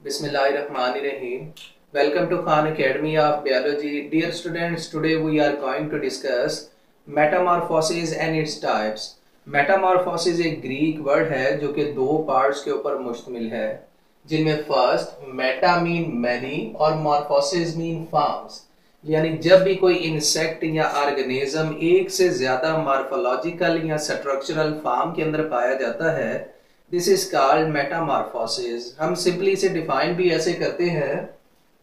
Bismillahirrahmanirrahim. Welcome to Khan Academy of Biology. Dear students, today we are going to discuss metamorphosis and its types. Metamorphosis एक Greek word है जो कि दो parts के ऊपर मुश्तमिल है, जिनमें फर्स्ट मेटा मीन मैनी और मॉर्फोसिस मीन फॉर्म्स, यानी जब भी कोई इंसेक्ट या ऑर्गेनिज्म एक से ज्यादा मॉर्फोलॉजिकल या स्ट्रक्चरल फॉर्म के अंदर पाया जाता है, दिस इज कॉल्ड मेटामॉर्फोसिस। हम सिंपली इसे डिफाइन भी ऐसे करते हैं,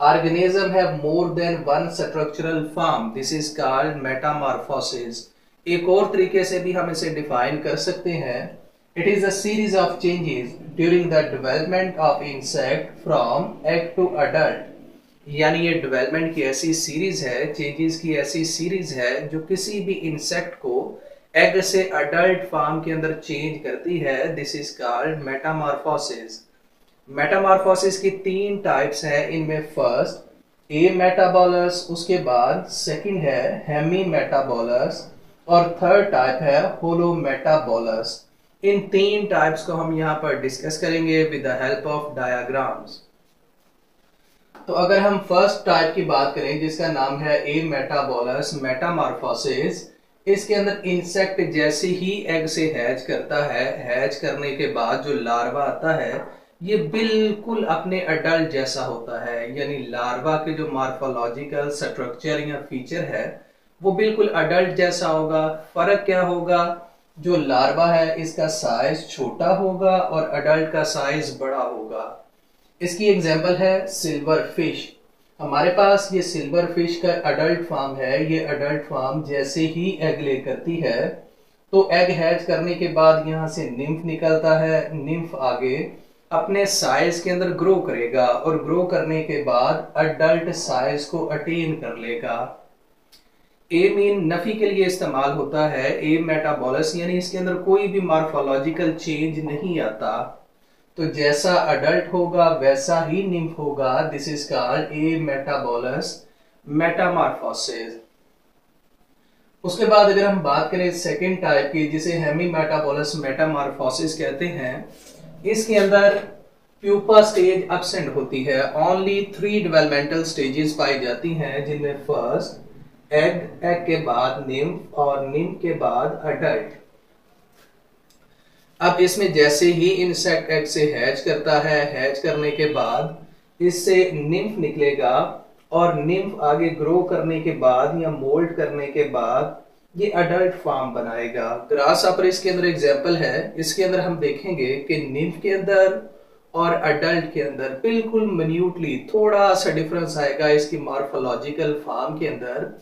organism have more than one structural form, this is called Metamorphosis. एक और तरीके से भी हम इसे डिफाइन कर सकते हैं, it is a series of changes during the development of insect from egg to adult, यानी ये डेवलपमेंट की ऐसी सीरीज है, चेंजेस की ऐसी सीरीज है जो किसी भी इंसेक्ट को एग से अडल्ट फॉर्म के अंदर चेंज करती है। This is called Metamorphosis. Metamorphosis की तीन टाइप्स हैं, इनमें फर्स्ट ए मेटाबोलस, उसके बाद सेकंड है हेमी मेटाबोलस और थर्ड टाइप है होलो मेटाबोलस। इन तीन टाइप्स को हम यहाँ पर डिस्कस करेंगे with the help of diagrams. तो अगर हम फर्स्ट टाइप की बात करें जिसका नाम है ए मेटाबोलस मेटामॉर्फोसिस, इसके अंदर इंसेक्ट जैसे ही एग से हैच करता है, हैच करने के बाद जो लार्वा आता है ये बिल्कुल अपने अडल्ट जैसा होता है, यानी लार्वा के जो मॉर्फोलॉजिकल स्ट्रक्चर या फीचर है वो बिल्कुल अडल्ट जैसा होगा। फर्क क्या होगा, जो लार्वा है इसका साइज छोटा होगा और अडल्ट का साइज बड़ा होगा। इसकी एग्जांपल है सिल्वर फिश। हमारे पास ये सिल्वर फिश का अडल्ट फॉर्म है, ये अडल्ट फॉर्म जैसे ही एग ले करती है तो एग हैच करने के बाद यहाँ से निम्फ निकलता है, निम्फ आगे अपने साइज के अंदर ग्रो करेगा और ग्रो करने के बाद अडल्ट साइज को अटेन कर लेगा। ए मीन नफी के लिए इस्तेमाल होता है, ए मेटाबोलस यानी इसके अंदर कोई भी मॉर्फोलॉजिकल चेंज नहीं आता, तो जैसा अडल्ट होगा वैसा ही निम्फ होगा। This is called a metabolous metamorphosis. उसके बाद अगर हम बात करें सेकंड टाइप की जिसे हेमी मेटाबोलस मेटामॉर्फोसिस कहते हैं, इसके अंदर प्यूपा स्टेज एब्सेंट होती है, ओनली 3 डेवलपमेंटल स्टेजेस पाई जाती हैं, जिनमें फर्स्ट एग, एग के बाद निम्फ और निम्फ के बाद अडल्ट। अब इसमें जैसे ही इंसेक्ट एग से हैच करता है, हैच करने के बाद इससे निम्फ निकलेगा और निम्फ आगे ग्रो करने के बाद या मोल्ड करने के बाद ये अडल्ट फॉर्म बनाएगा। ग्रास हॉपर इसके अंदर एग्जांपल है, इसके अंदर हम देखेंगे कि निम्फ के अंदर और अडल्ट के अंदर बिल्कुल मिन्यूटली थोड़ा सा डिफरेंस आएगा इसकी मॉर्फोलॉजिकल फॉर्म के अंदर।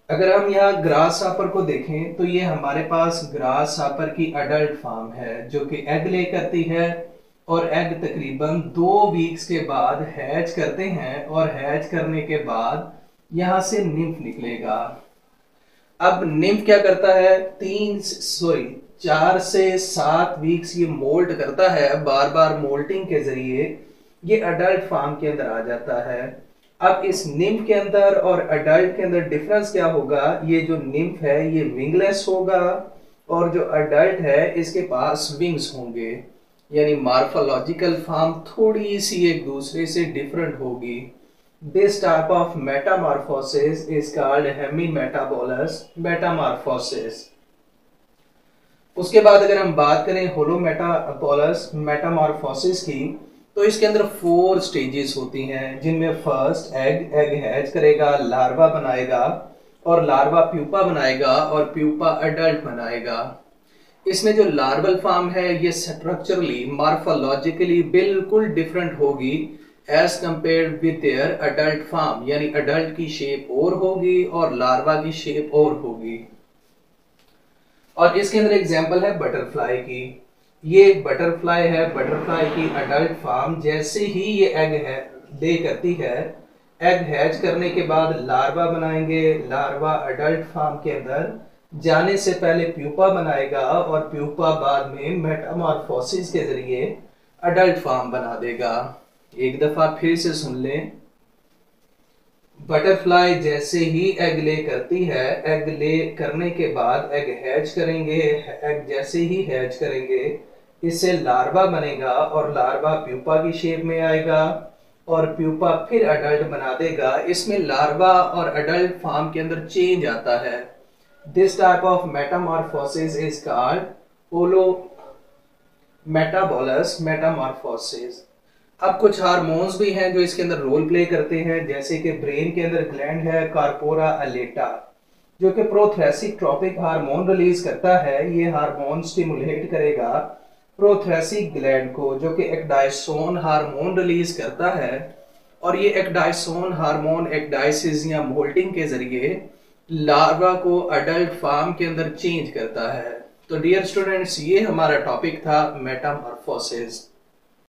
अगर हम यहाँ ग्रास हॉपर को देखें तो ये हमारे पास ग्रास हॉपर की अडल्ट फॉर्म है जो कि एग ले करती है और एग तकरीबन 2 वीक्स के बाद हैच करते हैं और हैच करने के बाद यहाँ से निम्फ निकलेगा। अब निम्फ क्या करता है, 4 से 7 वीक्स ये मोल्ट करता है, बार बार मोल्टिंग के जरिए ये अडल्ट फॉर्म के अंदर आ जाता है। अब इस निम्फ के अंदर और अडल्ट के अंदर डिफरेंस क्या होगा, ये जो निम्फ है ये विंगलेस होगा और जो अडल्ट है इसके पास विंग्स होंगे, यानी मॉर्फोलॉजिकल फॉर्म थोड़ी सी एक दूसरे से डिफरेंट होगी। This type of metamorphosis is called hemimetabolous metamorphosis. उसके बाद अगर हम बात करें होलो मेटाबोलस मेटामॉर्फोसिस की, तो इसके अंदर 4 स्टेजेस होती हैं, जिनमें फर्स्ट एग, एग हैच करेगा, लार्वा बनाएगा और लार्वा प्यूपा बनाएगा और प्यूपा अडल्ट बनाएगा। इसमें जो लार्वल फॉर्म है ये स्ट्रक्चरली मॉर्फोलॉजिकली बिल्कुल डिफरेंट होगी as compared with their adult form, यानी अडल्ट की शेप और होगी और लार्वा की शेप और होगी। और इसके अंदर एग्जांपल है बटरफ्लाई की। ये बटरफ्लाई है, बटरफ्लाई की अडल्ट फॉर्म जैसे ही ये एग है दे करती है, एग हैच करने के बाद लार्वा बनाएंगे, लार्वा अडल्ट फॉर्म के अंदर जाने से पहले प्यूपा बनाएगा और प्यूपा बाद में मेटामॉर्फोसिस के जरिए अडल्ट फॉर्म बना देगा। एक दफा फिर से सुन लें, बटरफ्लाई जैसे ही एग ले करती है, एग ले करने के बाद एग हैच करेंगे, एग जैसे ही हैच करेंगे इससे लार्वा बनेगा और लार्वा प्यूपा की शेप में आएगा और प्यूपा फिर अडल्ट बना देगा। इसमें लार्वा और अडल्ट फॉर्म के अंदर चेंज आता है। This type of metamorphosis is called ओलो मेटाबोलस मेटामॉर्फोसिस। अब कुछ हार्मोन्स भी हैं जो इसके अंदर रोल प्ले करते हैं, जैसे कि ब्रेन के अंदर ग्लैंड है कार्पोरा अलेटा जो कि प्रोथ्रेसिक ट्रॉपिक हार्मोन रिलीज करता है। ये हार्मोन स्टिमुलेट करेगा प्रोथ्रेसिक ग्लैंड को जो कि एक्डाइसोन हार्मोन रिलीज करता है और ये एक्डाइसोन हार्मोन एक्डाइसिस या मोल्टिंग के जरिए लार्वा को अडल्ट फॉर्म के अंदर चेंज करता है। तो डियर स्टूडेंट्स, ये हमारा टॉपिक था मेटामॉर्फोसिस।